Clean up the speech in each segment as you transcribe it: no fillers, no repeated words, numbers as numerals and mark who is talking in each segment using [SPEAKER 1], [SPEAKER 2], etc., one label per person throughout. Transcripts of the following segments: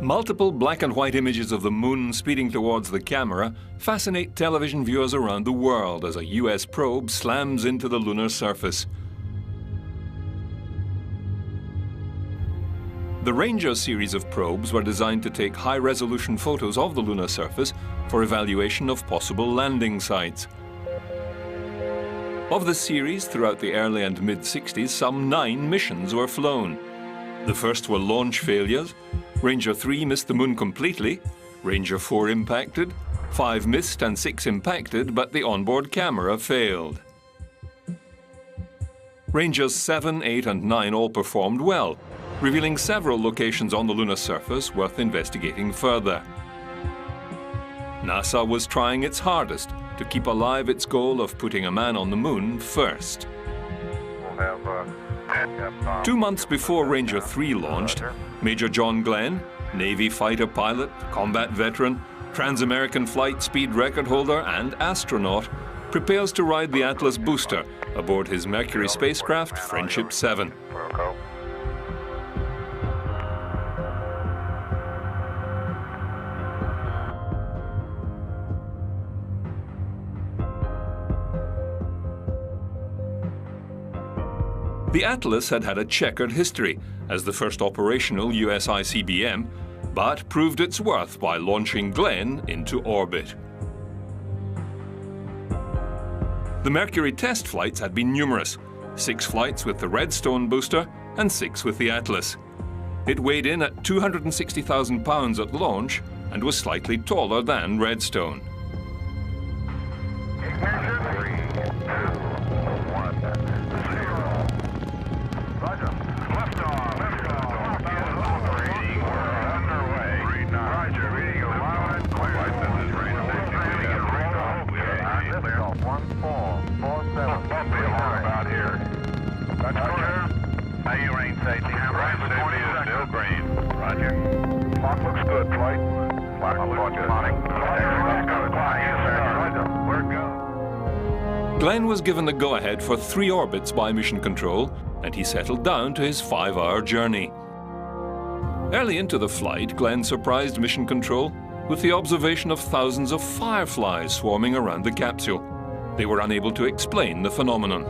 [SPEAKER 1] Multiple black and white images of the moon speeding towards the camera fascinate television viewers around the world as a US probe slams into the lunar surface. The Ranger series of probes were designed to take high-resolution photos of the lunar surface for evaluation of possible landing sites. Of the series, throughout the early and mid-60s, some 9 missions were flown. The first were launch failures. Ranger 3 missed the moon completely. Ranger 4 impacted. 5 missed and 6 impacted, but the onboard camera failed. Rangers 7, 8 and 9 all performed well, revealing several locations on the lunar surface worth investigating further. NASA was trying its hardest to keep alive its goal of putting a man on the moon first. 2 months before Ranger 3 launched, Major John Glenn, Navy fighter pilot, combat veteran, Trans-American flight speed record holder and astronaut, prepares to ride the Atlas booster aboard his Mercury spacecraft Friendship 7. The Atlas had had a checkered history as the first operational US ICBM, but proved its worth by launching Glenn into orbit. The Mercury test flights had been numerous, 6 flights with the Redstone booster and 6 with the Atlas. It weighed in at 260,000 pounds at launch and was slightly taller than Redstone. Glenn was given the go-ahead for 3 orbits by Mission Control, and he settled down to his 5-hour journey. Early into the flight, Glenn surprised Mission Control with the observation of thousands of fireflies swarming around the capsule. They were unable to explain the phenomenon.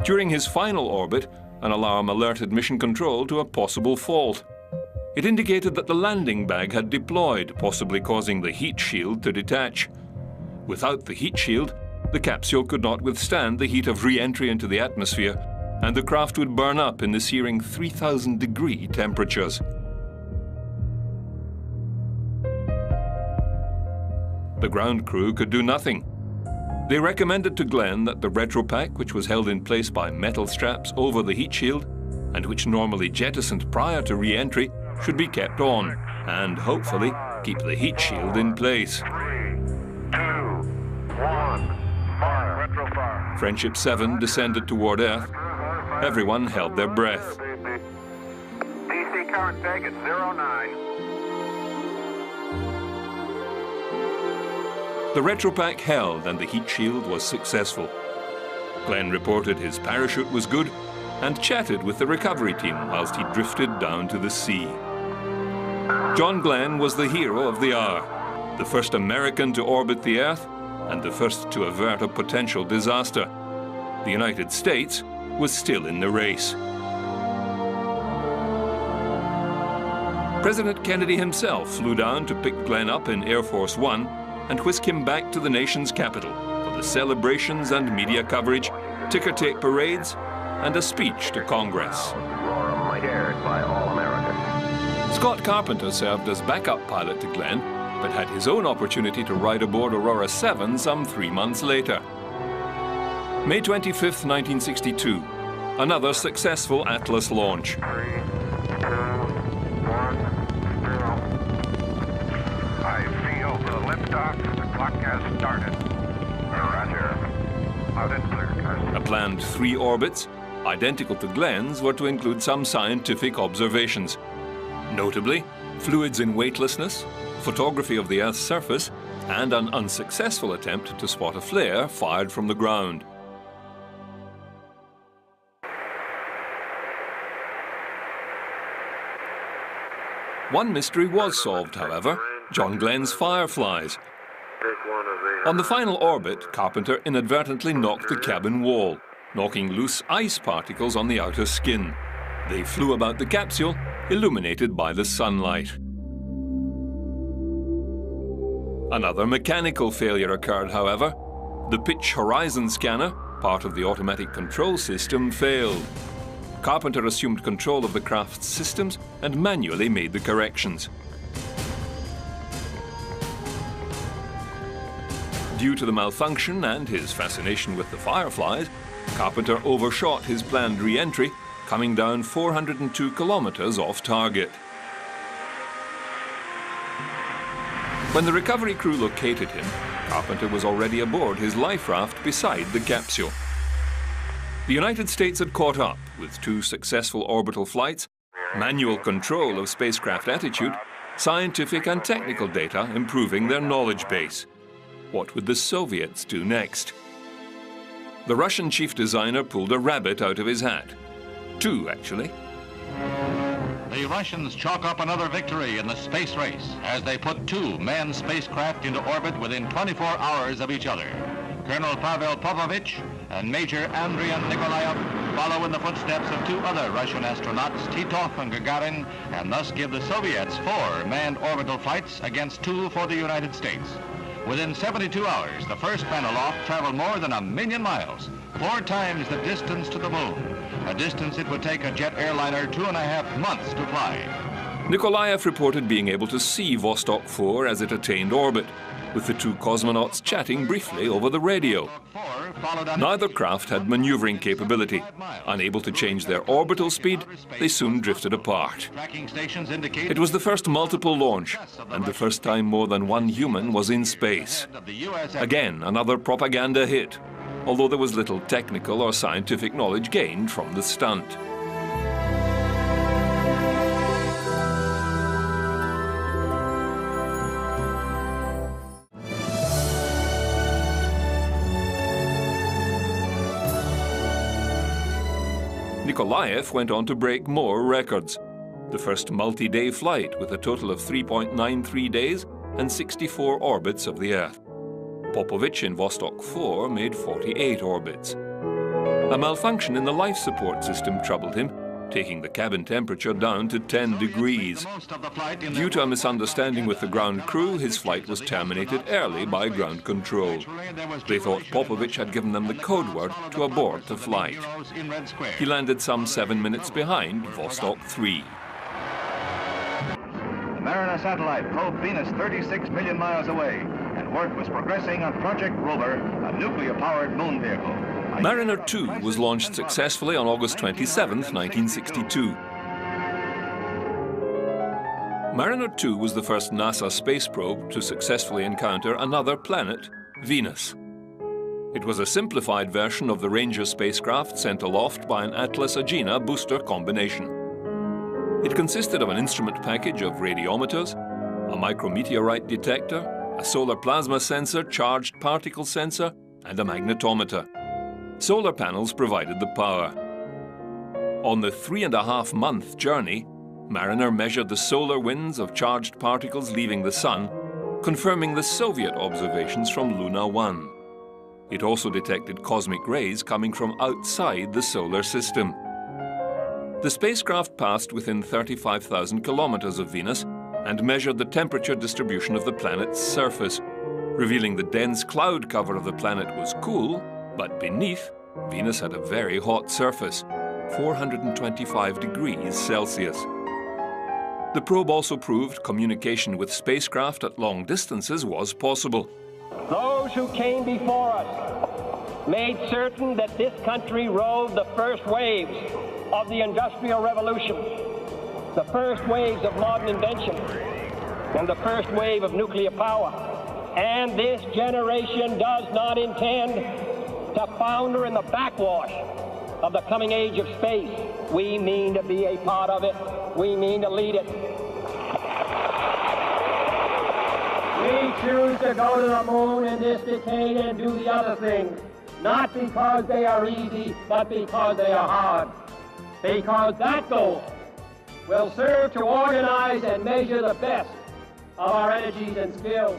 [SPEAKER 1] During his final orbit, an alarm alerted Mission Control to a possible fault. It indicated that the landing bag had deployed, possibly causing the heat shield to detach. Without the heat shield, the capsule could not withstand the heat of re-entry into the atmosphere, and the craft would burn up in the searing 3,000-degree temperatures. The ground crew could do nothing. They recommended to Glenn that the retropack, which was held in place by metal straps over the heat shield, and which normally jettisoned prior to re-entry, should be kept on, and hopefully keep the heat shield in place.
[SPEAKER 2] 3, 2, 1, fire. Retrofire.
[SPEAKER 1] Friendship 7 descended toward Earth. Everyone held their breath.
[SPEAKER 2] DC current take at 09.
[SPEAKER 1] The retropack held and the heat shield was successful. Glenn reported his parachute was good and chatted with the recovery team whilst he drifted down to the sea. John Glenn was the hero of the hour, the first American to orbit the Earth and the first to avert a potential disaster. The United States was still in the race. President Kennedy himself flew down to pick Glenn up in Air Force One and whisk him back to the nation's capital for the celebrations and media coverage, ticker tape parades, and a speech to Congress. Scott Carpenter served as backup pilot to Glenn, but had his own opportunity to ride aboard Aurora 7 some 3 months later. May 25th, 1962, another successful Atlas launch.
[SPEAKER 2] 3, 2, 1, 0. I feel the liftoff. The clock has started. Roger. Out and clear.
[SPEAKER 1] A planned 3 orbits, identical to Glenn's, were to include some scientific observations. Notably, fluids in weightlessness, photography of the Earth's surface, and an unsuccessful attempt to spot a flare fired from the ground. One mystery was solved, however: John Glenn's fireflies. On the final orbit, Carpenter inadvertently knocked the cabin wall, knocking loose ice particles on the outer skin. They flew about the capsule, illuminated by the sunlight. Another mechanical failure occurred, however. The pitch horizon scanner, part of the automatic control system, failed. Carpenter assumed control of the craft's systems and manually made the corrections. Due to the malfunction and his fascination with the fireflies, Carpenter overshot his planned re-entry, coming down 402 kilometers off target. When the recovery crew located him, Carpenter was already aboard his life raft beside the capsule. The United States had caught up with 2 successful orbital flights, manual control of spacecraft attitude, scientific and technical data improving their knowledge base. What would the Soviets do next? The Russian chief designer pulled a rabbit out of his hat. 2, actually.
[SPEAKER 3] The Russians chalk up another victory in the space race as they put 2 manned spacecraft into orbit within 24 hours of each other. Colonel Pavel Popovich and Major Andriy Nikolaev follow in the footsteps of 2 other Russian astronauts, Titov and Gagarin, and thus give the Soviets 4 manned orbital flights against 2 for the United States. Within 72 hours, the first man aloft traveled more than 1,000,000 miles, 4 times the distance to the moon, a distance it would take a jet airliner 2.5 months to fly.
[SPEAKER 1] Nikolaev reported being able to see Vostok 4 as it attained orbit, with the 2 cosmonauts chatting briefly over the radio. Neither craft had maneuvering capability. Unable to change their orbital speed, they soon drifted apart. It was the first multiple launch, and the first time more than 1 human was in space. Again, another propaganda hit, although there was little technical or scientific knowledge gained from the stunt. Nikolaev went on to break more records. The first multi-day flight with a total of 3.93 days and 64 orbits of the Earth. Popovich in Vostok 4 made 48 orbits. A malfunction in the life support system troubled him, taking the cabin temperature down to 10 degrees. Due to a misunderstanding with the ground crew, his flight was terminated early by ground control. They thought Popovich had given them the code word to abort the flight. He landed some 7 minutes behind Vostok 3.
[SPEAKER 4] The Mariner satellite probed Venus 36 million miles away, and work was progressing on Project Rover, a nuclear-powered moon vehicle.
[SPEAKER 1] Mariner 2 was launched successfully on August 27, 1962. Mariner 2 was the first NASA space probe to successfully encounter another planet, Venus. It was a simplified version of the Ranger spacecraft sent aloft by an Atlas Agena booster combination. It consisted of an instrument package of radiometers, a micrometeorite detector, a solar plasma sensor, charged particle sensor, and a magnetometer. Solar panels provided the power. On the 3.5-month journey, Mariner measured the solar winds of charged particles leaving the Sun, confirming the Soviet observations from Luna 1. It also detected cosmic rays coming from outside the solar system. The spacecraft passed within 35,000 kilometers of Venus and measured the temperature distribution of the planet's surface, revealing the dense cloud cover of the planet was cool, but beneath, Venus had a very hot surface, 425 degrees Celsius. The probe also proved communication with spacecraft at long distances was possible.
[SPEAKER 5] Those who came before us made certain that this country rode the first waves of the Industrial Revolution, the first waves of modern invention, and the first wave of nuclear power. And this generation does not intend to founder in the backwash of the coming age of space. We mean to be a part of it. We mean to lead it. We choose to go to the moon in this decade and do the other things, not because they are easy, but because they are hard. Because that goal will serve to organize and measure the best of our energies and skills.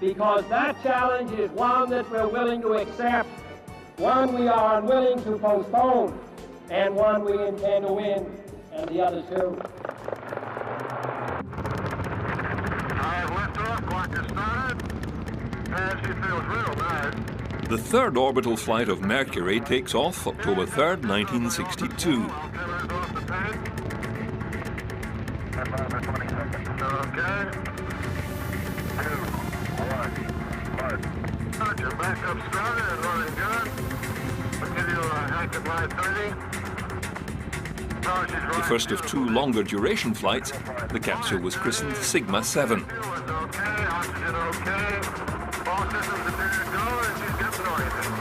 [SPEAKER 5] Because that challenge is one that we're willing to accept, one we are unwilling to postpone, and one we intend to win, and the others too.
[SPEAKER 2] Liftoff, clock has started. She feels real nice.
[SPEAKER 1] The third orbital flight of Mercury takes off October 3rd, 1962.
[SPEAKER 2] Okay. 2, 1, start. Your backup started and running good. We'll give you a active line 30.
[SPEAKER 1] The first of two longer duration flights, the capsule was christened Sigma 7.
[SPEAKER 2] Okay, oxygen okay. All systems appear to go and she's getting oriented.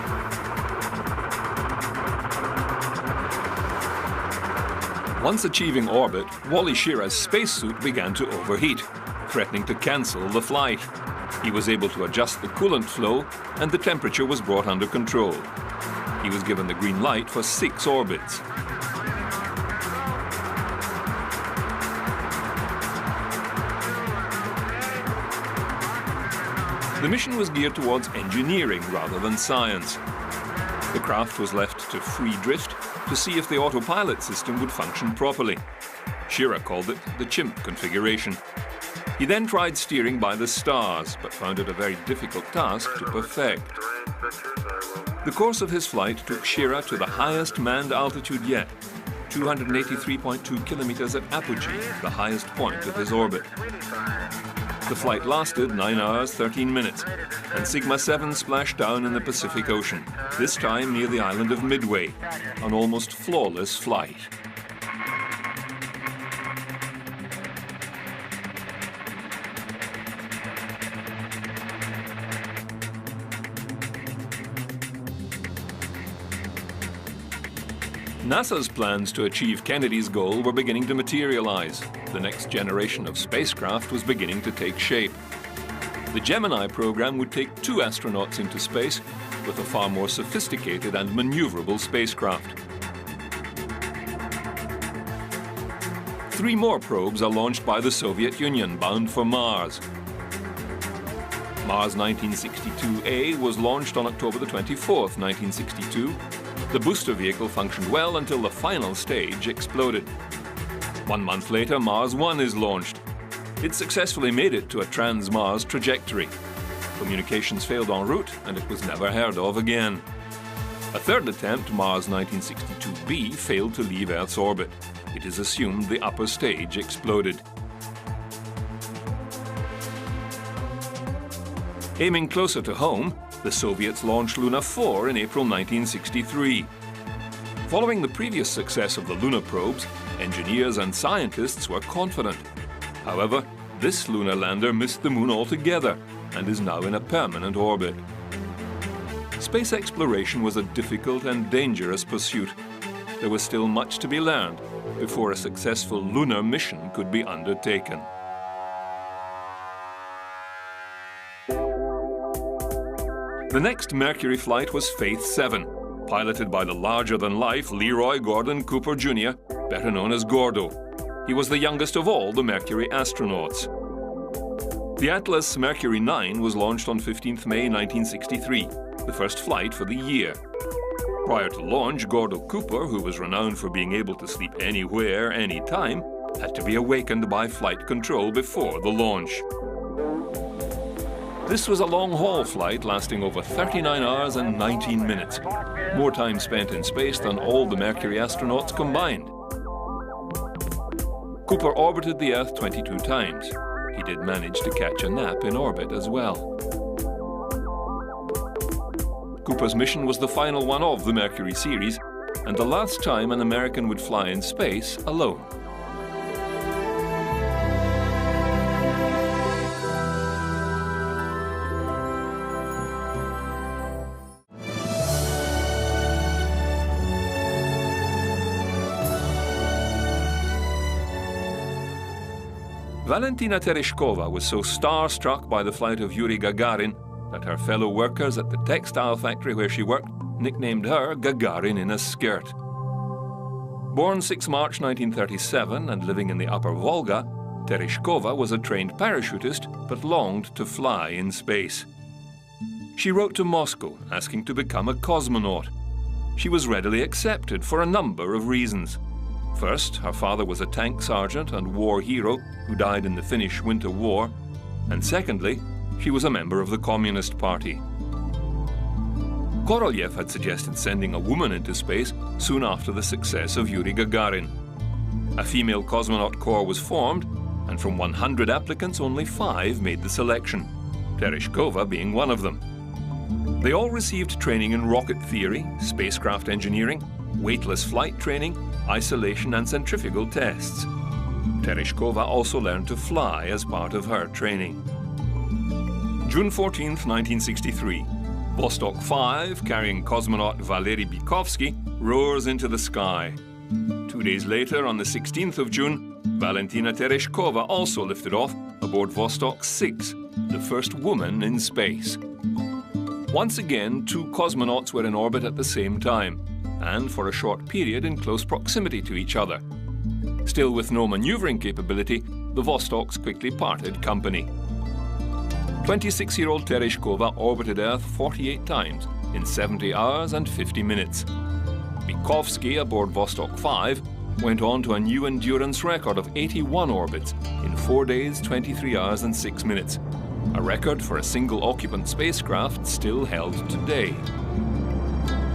[SPEAKER 1] Once achieving orbit, Wally Schirra's spacesuit began to overheat, threatening to cancel the flight. He was able to adjust the coolant flow, and the temperature was brought under control. He was given the green light for 6 orbits. The mission was geared towards engineering rather than science. The craft was left to free drift to see if the autopilot system would function properly. Schirra called it the chimp configuration. He then tried steering by the stars, but found it a very difficult task to perfect. The course of his flight took Schirra to the highest manned altitude yet, 283.2 kilometers at apogee, the highest point of his orbit. The flight lasted 9 hours, 13 minutes, and Sigma 7 splashed down in the Pacific Ocean, this time near the island of Midway, an almost flawless flight. NASA's plans to achieve Kennedy's goal were beginning to materialize. The next generation of spacecraft was beginning to take shape. The Gemini program would take 2 astronauts into space with a far more sophisticated and maneuverable spacecraft. 3 more probes are launched by the Soviet Union, bound for Mars. Mars 1962A was launched on October the 24th, 1962. The booster vehicle functioned well until the final stage exploded. 1 month later, Mars 1 is launched. It successfully made it to a trans-Mars trajectory. Communications failed en route, and it was never heard of again. A third attempt, Mars 1962B, failed to leave Earth's orbit. It is assumed the upper stage exploded. Aiming closer to home, the Soviets launched Luna 4 in April 1963. Following the previous success of the lunar probes, engineers and scientists were confident. However, this lunar lander missed the moon altogether and is now in a permanent orbit. Space exploration was a difficult and dangerous pursuit. There was still much to be learned before a successful lunar mission could be undertaken. The next Mercury flight was Faith 7, piloted by the larger-than-life Leroy Gordon Cooper Jr., better known as Gordo. He was the youngest of all the Mercury astronauts. The Atlas Mercury 9 was launched on 15th May 1963, the first flight for the year. Prior to launch, Gordo Cooper, who was renowned for being able to sleep anywhere, anytime, had to be awakened by flight control before the launch. This was a long-haul flight lasting over 39 hours and 19 minutes, more time spent in space than all the Mercury astronauts combined. Cooper orbited the Earth 22 times. He did manage to catch a nap in orbit as well. Cooper's mission was the final one of the Mercury series, and the last time an American would fly in space alone. Valentina Tereshkova was so starstruck by the flight of Yuri Gagarin that her fellow workers at the textile factory where she worked nicknamed her Gagarin in a skirt. Born 6 March 1937 and living in the Upper Volga, Tereshkova was a trained parachutist but longed to fly in space. She wrote to Moscow asking to become a cosmonaut. She was readily accepted for a number of reasons. First, her father was a tank sergeant and war hero who died in the Finnish Winter War. And secondly, she was a member of the Communist Party. Korolev had suggested sending a woman into space soon after the success of Yuri Gagarin. A female cosmonaut corps was formed, and from 100 applicants, only 5 made the selection, Tereshkova being one of them. They all received training in rocket theory, spacecraft engineering, weightless flight training, isolation and centrifugal tests. Tereshkova also learned to fly as part of her training. June 14, 1963, Vostok 5, carrying cosmonaut Valery Bykovsky, roars into the sky. 2 days later, on the 16th of June, Valentina Tereshkova also lifted off aboard Vostok 6, the first woman in space. Once again, 2 cosmonauts were in orbit at the same time, and for a short period in close proximity to each other. Still with no maneuvering capability, the Vostoks quickly parted company. 26-year-old Tereshkova orbited Earth 48 times in 70 hours and 50 minutes. Bykovsky aboard Vostok 5 went on to a new endurance record of 81 orbits in 4 days, 23 hours and 6 minutes, a record for a single-occupant spacecraft still held today.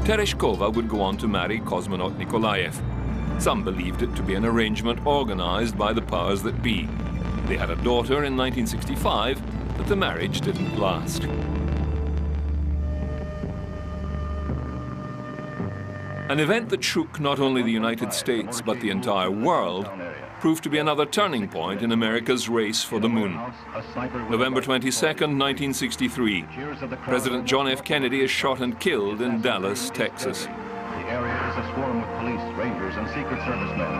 [SPEAKER 1] Tereshkova would go on to marry cosmonaut Nikolaev. Some believed it to be an arrangement organized by the powers that be. They had a daughter in 1965, but the marriage didn't last. An event that shook not only the United States but the entire world proved to be another turning point in America's race for the moon. November 22nd, 1963, President John F. Kennedy is shot and killed in Dallas, Texas.
[SPEAKER 4] The area is a swarm with police, rangers, and Secret Service men.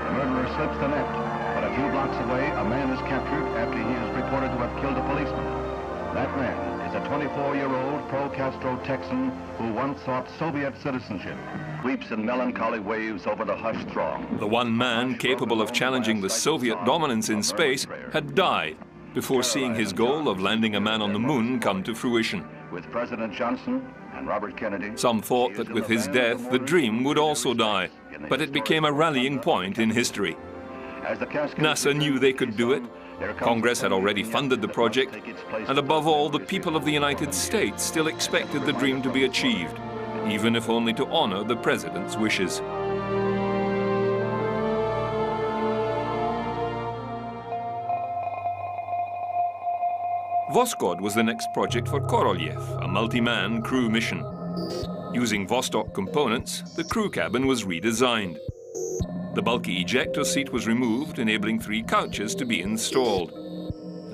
[SPEAKER 4] The murderer slips the net, but a few blocks away, a man is captured after he is reported to have killed a policeman. That man is a 24-year-old pro-Castro Texan who once sought Soviet citizenship. Sweeps in melancholy waves over the hushed throng.
[SPEAKER 1] The one man capable of challenging the Soviet dominance in space had died before seeing his goal of landing a man on the moon come to fruition.
[SPEAKER 4] With President Johnson and Robert Kennedy,
[SPEAKER 1] some thought that with his death, the dream would also die, but it became a rallying point in history. NASA knew they could do it. Congress had already funded the project, and above all, the people of the United States still expected the dream to be achieved, even if only to honor the president's wishes. Voskhod was the next project for Korolev, a multi-man crew mission. Using Vostok components, the crew cabin was redesigned. The bulky ejector seat was removed, enabling 3 couches to be installed.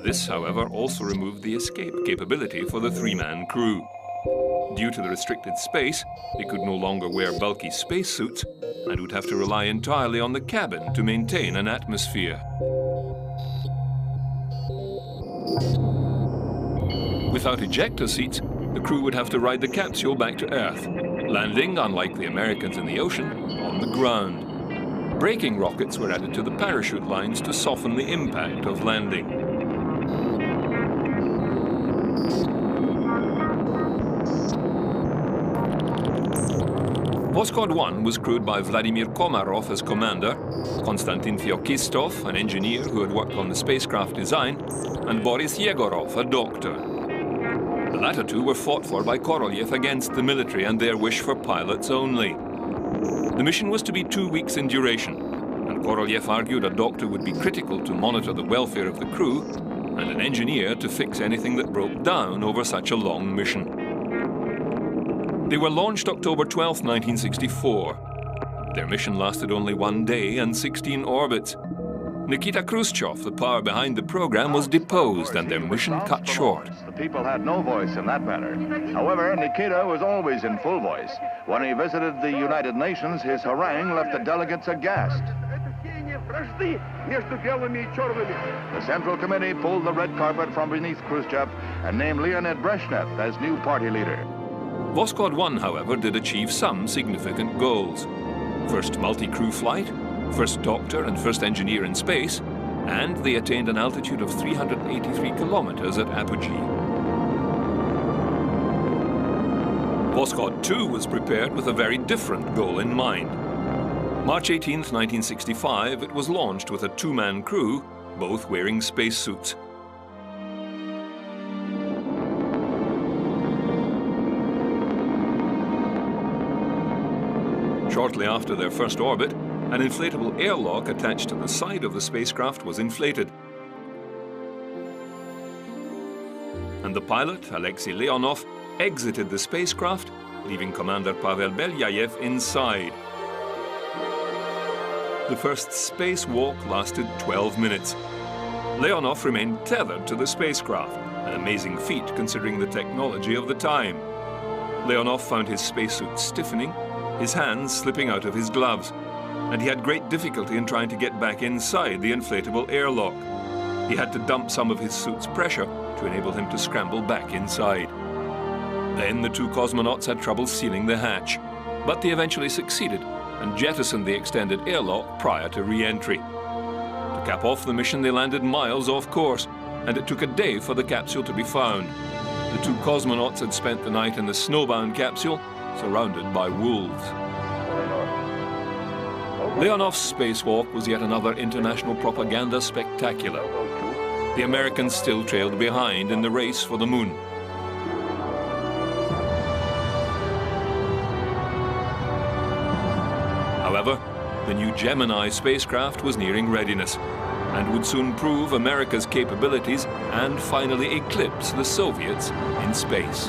[SPEAKER 1] This, however, also removed the escape capability for the 3-man crew. Due to the restricted space, they could no longer wear bulky spacesuits and would have to rely entirely on the cabin to maintain an atmosphere. Without ejector seats, the crew would have to ride the capsule back to Earth, landing, unlike the Americans in the ocean, on the ground. Braking rockets were added to the parachute lines to soften the impact of landing. Voskhod 1 was crewed by Vladimir Komarov as commander, Konstantin Feokistov, an engineer who had worked on the spacecraft design, and Boris Yegorov, a doctor. The latter 2 were fought for by Korolev against the military and their wish for pilots only. The mission was to be 2 weeks in duration, and Korolev argued a doctor would be critical to monitor the welfare of the crew and an engineer to fix anything that broke down over such a long mission. They were launched October 12, 1964. Their mission lasted only 1 day and 16 orbits. Nikita Khrushchev, the power behind the program, was deposed and their mission cut short.
[SPEAKER 4] The people had no voice in that matter. However, Nikita was always in full voice. When he visited the United Nations, his harangue left the delegates aghast.
[SPEAKER 2] власти между белыми и черными.
[SPEAKER 4] The Central Committee pulled the red carpet from beneath Khrushchev and named Leonid Brezhnev as new party leader.
[SPEAKER 1] Voskhod 1, however, did achieve some significant goals. First multi-crew flight, first doctor and first engineer in space, and they attained an altitude of 383 kilometers at apogee. Voskhod 2 was prepared with a very different goal in mind. March 18, 1965, it was launched with a two-man crew, both wearing spacesuits. Shortly after their first orbit, an inflatable airlock attached to the side of the spacecraft was inflated. And the pilot, Alexei Leonov, exited the spacecraft, leaving Commander Pavel Belyayev inside. The first spacewalk lasted 12 minutes. Leonov remained tethered to the spacecraft, an amazing feat considering the technology of the time. Leonov found his spacesuit stiffening, his hands slipping out of his gloves, and he had great difficulty in trying to get back inside the inflatable airlock. He had to dump some of his suit's pressure to enable him to scramble back inside. Then the two cosmonauts had trouble sealing the hatch, but they eventually succeeded and jettisoned the extended airlock prior to re-entry. To cap off the mission, they landed miles off course, and it took a day for the capsule to be found. The two cosmonauts had spent the night in the snowbound capsule, surrounded by wolves. Leonov's spacewalk was yet another international propaganda spectacular. The Americans still trailed behind in the race for the moon. However, the new Gemini spacecraft was nearing readiness and would soon prove America's capabilities and finally eclipse the Soviets in space.